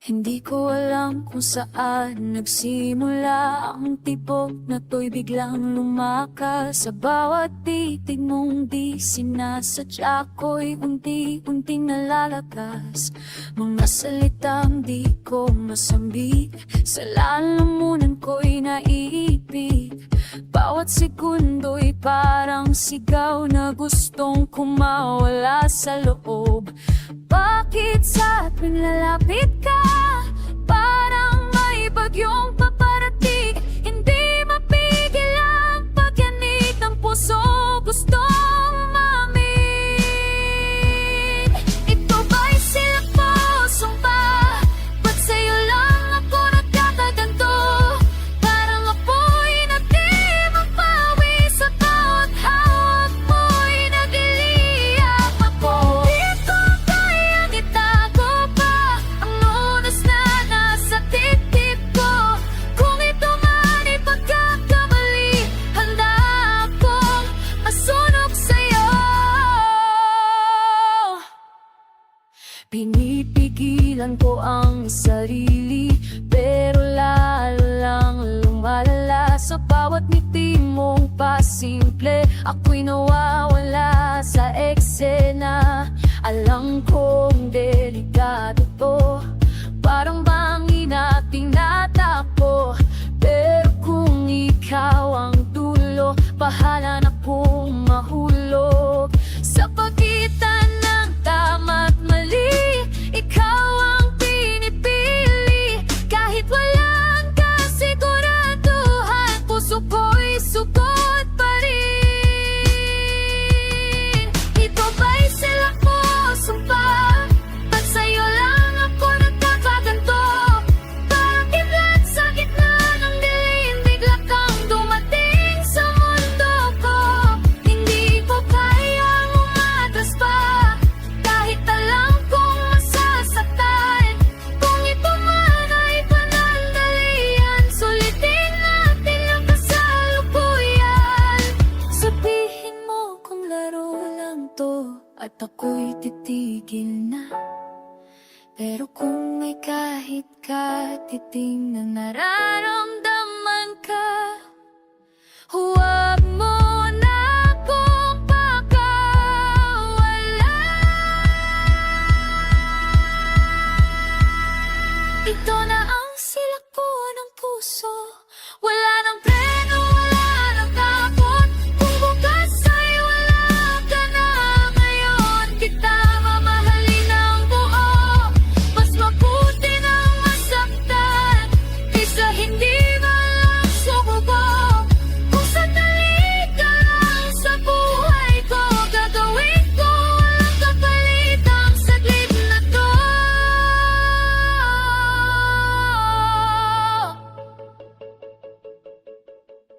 Hindi ko alam kung saan nagsimula ang tibok na to'y biglang lumakas. Sa bawat titig mong di sinasadya ko'y unti-unting nalalakas. Mga salitang di ko masambit, sa lalamunan ko'y naiipit. Bawat sekundo'y parang sigaw na gustong kumawala sa loob. Bakit sa tuwing lalapit ka, parang may bagyong paparating? Hindi mapigil ang pagyanig ng puso, gustong umamin. Ito ba'y silak mo, sumpa? Ba't sa'yo lang ako nagkakaganto? Parang apoy na di mapawi, sa bawat hawak mo'y nagliliyap ako. Di ko kayang itago pa ang lunas na nasa titip ko. Kung ito man ay pagkakamali, handa akong masunog sa'yo. Pinipigilan ko ang sarili, pero lalo lang lumalala. Sa bawat ngiti mong pasimple, ako'y nawawala sa eksena. Alam kong delikado to, parang bang inating natakbo. Pero kung ikaw ang dulo, bahala na kung mahulog. Sa pagitan ng tama at mali, ikaw ang pinipili. Kahit walang kasiguraduhan, puso ko'y sugot pa rin. Ito ba'y silak mo, sumpa? Ba't sa'yo lang ako nagkakaganto? Parang kidlat sa gitna ng dilim, bigla kang dumating sa mundo ko. Hindi ko kayang umatras pa, kahit alam kong masasaktan. Kung ito man ay panandalian, sulitin natin ang kasalukuyan. Sabihin mo kung laro lang to, at ako'y titigil na. Pero kung may kahit katiting na nararamdaman ka, huwag mo na akong pakawalan. Ito na